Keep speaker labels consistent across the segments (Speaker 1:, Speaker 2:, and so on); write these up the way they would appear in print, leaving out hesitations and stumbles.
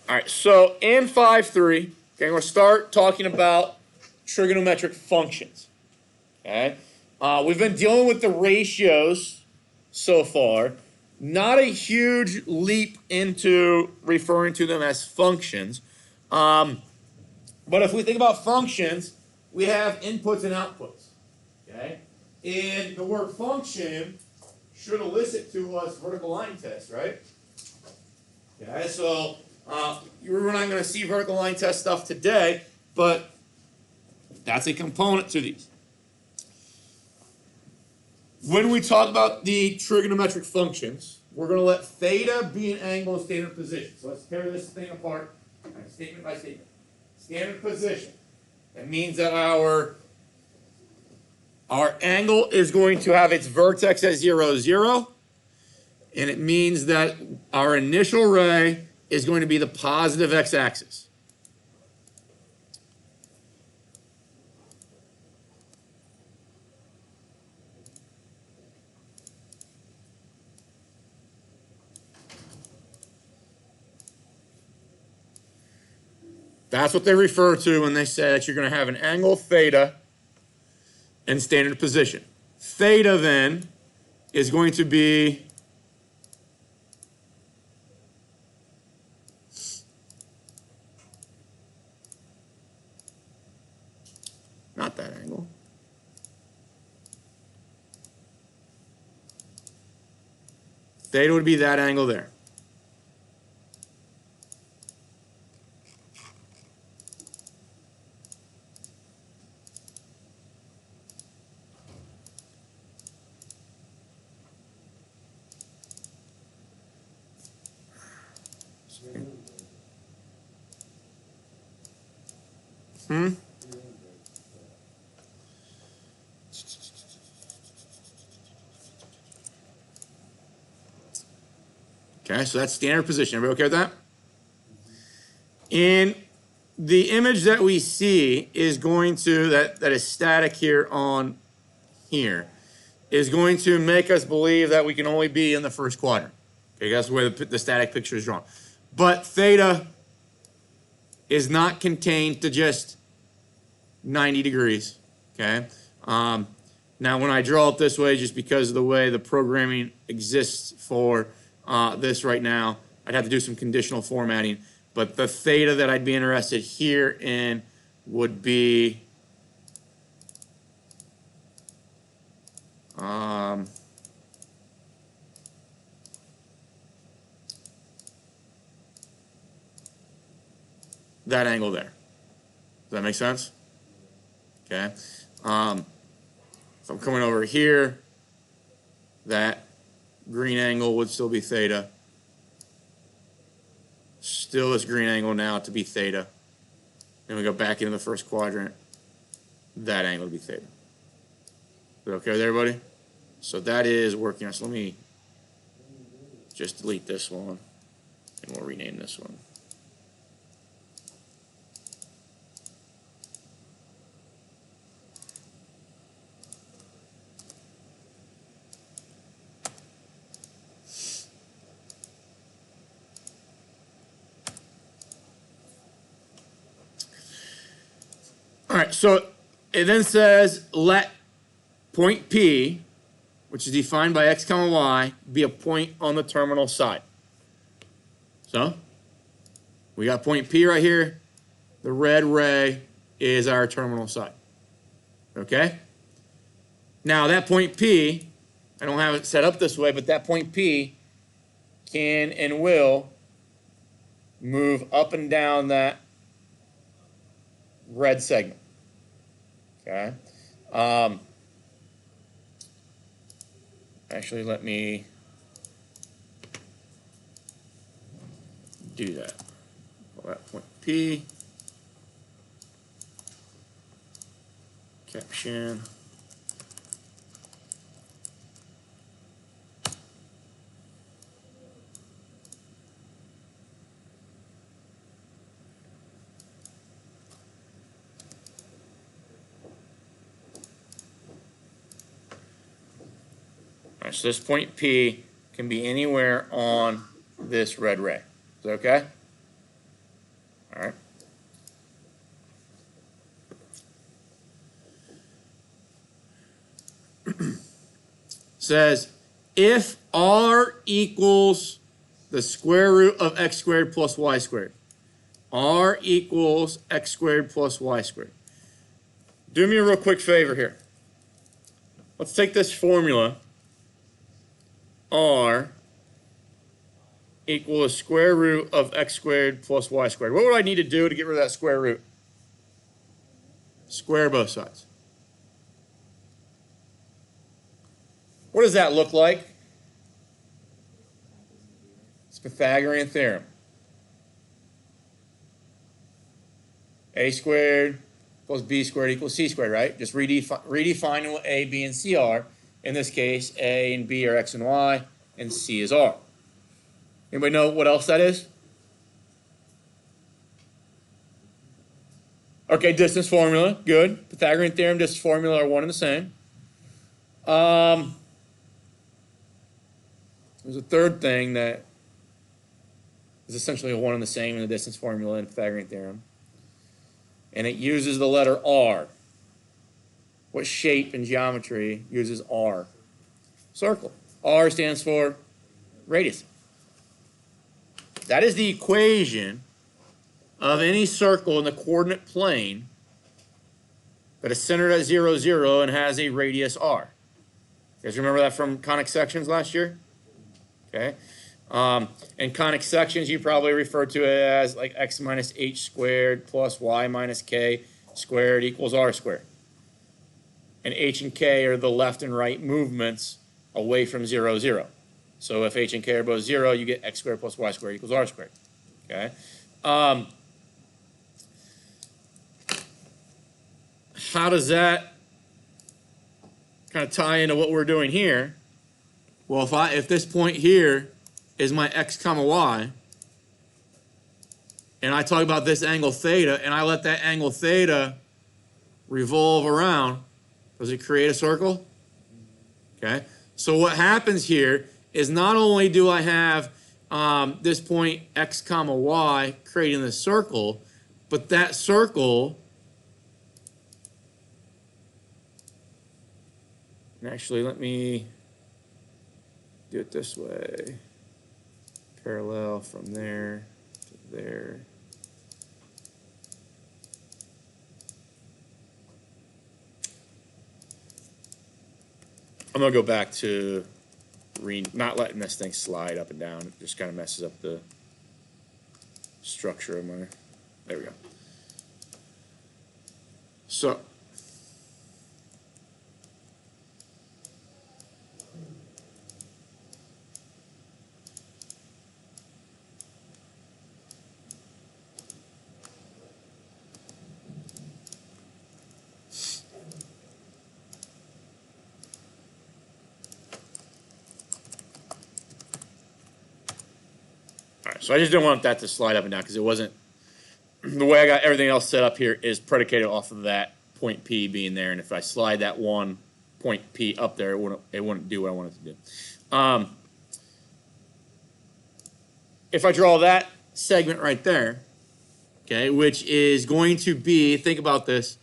Speaker 1: All right, so in 5.3, okay, we're going to start talking about trigonometric functions. Okay, we've been dealing with the ratios so far. Not a huge leap into referring to them as functions. But if we think about functions, we have inputs and outputs. Okay, and the word function should elicit to us vertical line test, right? Okay, so we're not going to see vertical line test stuff today, but that's a component to these. When we talk about the trigonometric functions, we're going to let theta be an angle in standard position. So let's tear this thing apart, statement by statement. Standard position. That means that our angle is going to have its vertex at 0, 0. And it means that our initial ray is going to be the positive x-axis. That's what they refer to when they say that you're going to have an angle theta in standard position. Theta then is going to be not that angle. Theta would be that angle there. Okay, so that's standard position. Everybody okay with that? And the image that we see is going to, that is static here on here, is going to make us believe that we can only be in the first quadrant. Okay, that's the way the static picture is drawn. But theta is not contained to just 90 degrees, okay? Now, when I draw it this way, just because of the way the programming exists for this right now, I'd have to do some conditional formatting. But the theta that I'd be interested here in would be that angle there. Does that make sense? Okay. If I'm coming over here, that green angle would still be theta. Still this green angle now to be theta. Then we go back into the first quadrant. That angle would be theta. Is that okay with everybody? So that is working. So let me just delete this one, and we'll rename this one. All right, so it then says let point P, which is defined by x comma y, be a point on the terminal side. So we got point P right here. The red ray is our terminal side. Okay? Now that point P, I don't have it set up this way, but that point P can and will move up and down that red segment. Okay. Actually, let me do that. Pull that point P. Caption. So this point P can be anywhere on this red ray. Is that okay? All right. Says if r equals the square root of x squared plus y squared. R equals x squared plus y squared. Do me a real quick favor here. Let's take this formula. R equal the square root of x squared plus y squared. What would I need to do to get rid of that square root? Square both sides. What does that look like? It's Pythagorean theorem. A squared plus b squared equals c squared, right? Just redefining what a, b, and c are. In this case, a and b are x and y, and c is r. Anybody know what else that is? Okay, distance formula, good. Pythagorean theorem, distance formula are one and the same. There's a third thing that is essentially a one and the same in the distance formula in Pythagorean theorem. And it uses the letter R. What shape in geometry uses R? Circle. R stands for radius. That is the equation of any circle in the coordinate plane that is centered at 0, 0 and has a radius r. You guys remember that from conic sections last year? Okay. In conic sections, you probably refer to it as like x minus h squared plus y minus k squared equals r squared. And h and k are the left and right movements away from 0, 0. So if h and k are both 0, you get x squared plus y squared equals r squared. Okay. How does that kind of tie into what we're doing here? Well, if this point here is my x comma y, and I talk about this angle theta, and I let that angle theta revolve around, does it create a circle? Okay. So what happens here is not only do I have this point x comma y creating this circle, but that circle, and actually let me do it this way, parallel from there to there. I'm going to go back to not letting this thing slide up and down. It just kind of messes up the structure of my, there we go. So, so I just didn't want that to slide up and down because it wasn't, the way I got everything else set up here is predicated off of that point P being there. And if I slide that one point P up there, it wouldn't do what I wanted to do. If I draw that segment right there, okay, which is going to be, think about this,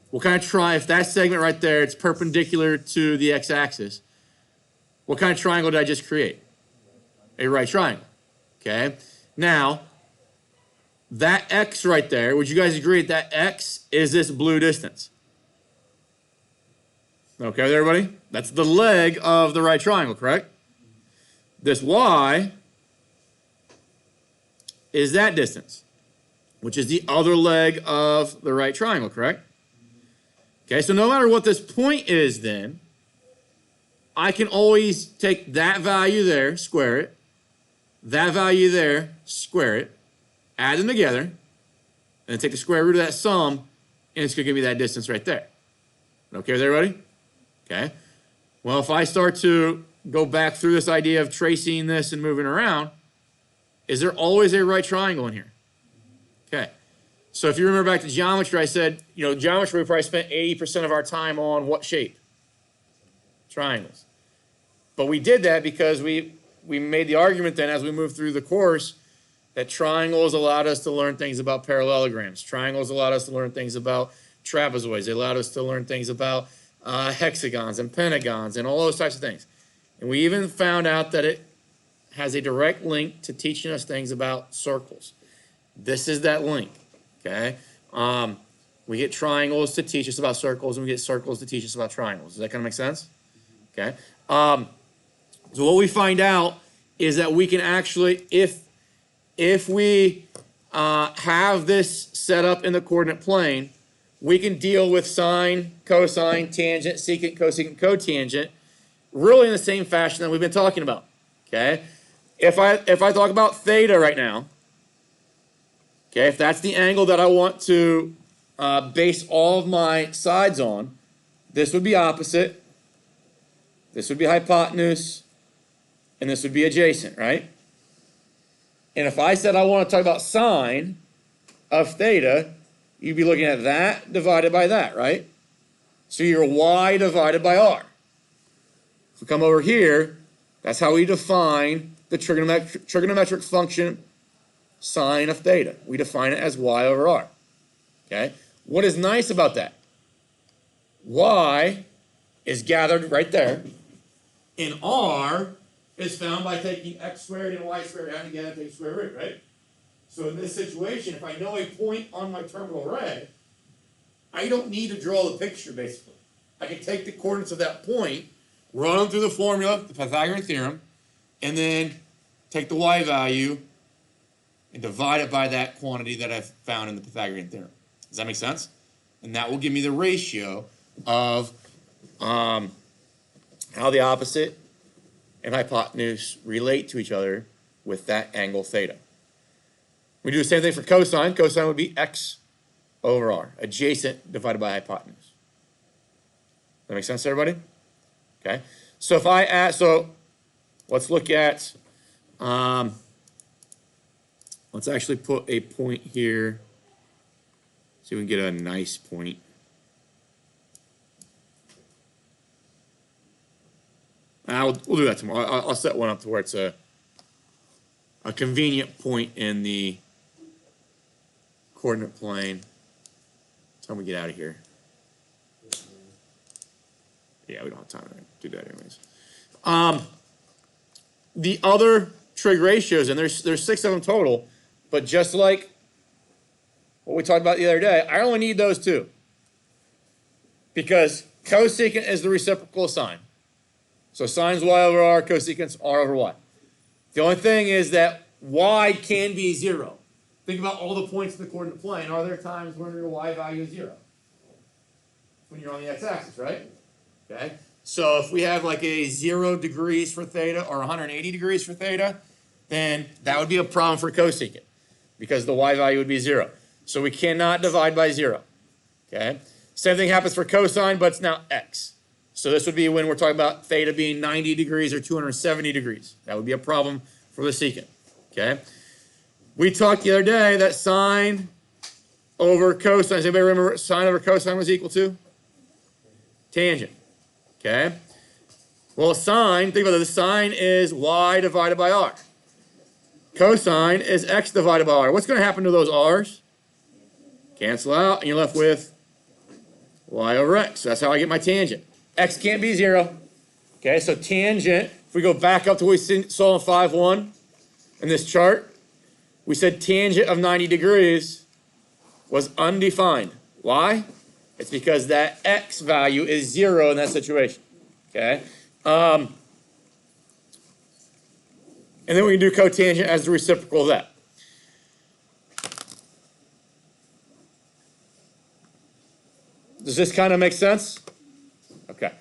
Speaker 1: we'll kind of try, if that segment right there, it's perpendicular to the x-axis, what kind of triangle did I just create? A right triangle. Okay, now that x right there, would you guys agree that x is this blue distance? Okay, with everybody? That's the leg of the right triangle, correct? This y is that distance, which is the other leg of the right triangle, correct? Okay, so no matter what this point is then, I can always take that value there, square it, that value there, square it, add them together, and then take the square root of that sum, and it's going to give me that distance right there. Okay with everybody? Okay. Well, if I start to go back through this idea of tracing this and moving around, is there always a right triangle in here? Okay. So if you remember back to geometry, I said, geometry, we probably spent 80% of our time on what shape? Triangles. But we did that because we made the argument then as we moved through the course that triangles allowed us to learn things about parallelograms. Triangles allowed us to learn things about trapezoids. They allowed us to learn things about hexagons and pentagons and all those types of things. And we even found out that it has a direct link to teaching us things about circles. This is that link, okay? We get triangles to teach us about circles, and we get circles to teach us about triangles. Does that kind of make sense? Okay. So what we find out is that we can actually, if we have this set up in the coordinate plane, we can deal with sine, cosine, tangent, secant, cosecant, cotangent, really in the same fashion that we've been talking about. Okay. If I talk about theta right now, okay, if that's the angle that I want to base all of my sides on, this would be opposite, this would be hypotenuse, and this would be adjacent, right? And if I said I want to talk about sine of theta, you'd be looking at that divided by that, right? So your y divided by r. If we come over here, that's how we define the trigonometric function sine of theta. We define it as y over r. Okay? What is nice about that? Y is gathered right there, and r is found by taking x squared and y squared adding together to take square root, right? So in this situation, if I know a point on my terminal ray, I don't need to draw the picture, basically. I can take the coordinates of that point, run them through the formula, the Pythagorean theorem, and then take the y value and divide it by that quantity that I've found in the Pythagorean theorem. Does that make sense? And that will give me the ratio of how the opposite and hypotenuse relate to each other with that angle theta. We do the same thing for cosine. Cosine would be x over r, adjacent divided by hypotenuse. That make sense to everybody? Okay. So if I add, so let's look at, let's actually put a point here. See if we can get a nice point. We'll do that tomorrow. I'll set one up to where it's a convenient point in the coordinate plane. Time we get out of here. Yeah, we don't have time to do that anyways. The other trig ratios, and there's 6 of them total, but just like what we talked about the other day, I only need those 2. Because cosecant is the reciprocal of sine. So sine's y over r, cosecant's r over y. The only thing is that y can be 0. Think about all the points in the coordinate plane. Are there times when your y value is 0? When you're on the x-axis, right? Okay. So if we have like a 0 degrees for theta or 180 degrees for theta, then that would be a problem for cosecant because the y value would be 0. So we cannot divide by 0. Okay. Same thing happens for cosine, but it's now x. So this would be when we're talking about theta being 90 degrees or 270 degrees. That would be a problem for the secant. Okay. We talked the other day that sine over cosine. Does anybody remember what sine over cosine was equal to? Tangent. Okay. Well, sine, think about it. The sine is y divided by r. Cosine is x divided by r. What's going to happen to those r's? Cancel out, and you're left with y over x. So that's how I get my tangent. X can't be 0. Okay, so tangent, if we go back up to what we saw in 5.1 in this chart, we said tangent of 90 degrees was undefined. Why? It's because that x value is 0 in that situation. Okay? And then we can do cotangent as the reciprocal of that. Does this kind of make sense? Okay.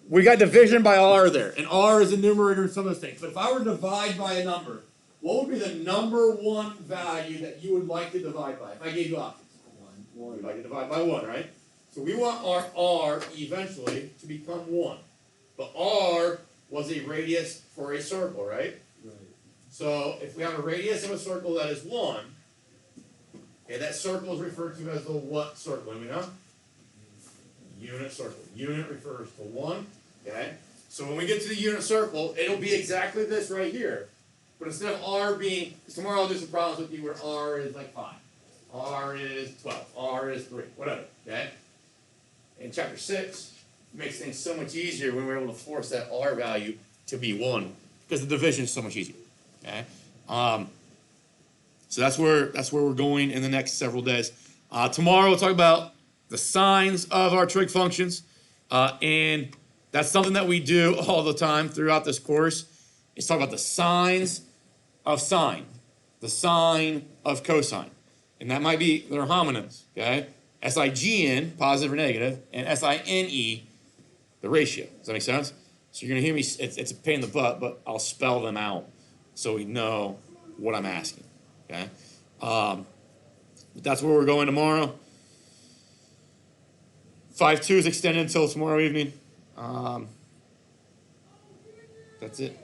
Speaker 1: We got division by r there, and r is a numerator in some of those things. But if I were to divide by a number, what would be the number 1 value that you would like to divide by? If I gave you options. 1. You'd like to divide by 1, right? So we want our r eventually to become 1. But r was a radius for a circle, right? Right. So if we have a radius of a circle that is 1, okay, that circle is referred to as the what circle? Let me know. Unit circle. Unit refers to 1. Okay? So when we get to the unit circle, it'll be exactly this right here. But instead of R being, because tomorrow I'll do some problems with you where R is like 5, R is 12, R is 3, whatever, okay? In chapter 6, it makes things so much easier when we're able to force that R value to be 1, because the division is so much easier, okay? So that's where we're going in the next several days. Tomorrow we'll talk about the signs of our trig functions, and that's something that we do all the time throughout this course. Is talk about the signs of sine, the sign of cosine, and that might be their homonyms. Okay, SIGN, positive or negative, and SINE, the ratio. Does that make sense? So you're gonna hear me. It's a pain in the butt, but I'll spell them out so we know what I'm asking. Okay, but that's where we're going tomorrow. 5.2 is extended until tomorrow evening. That's it.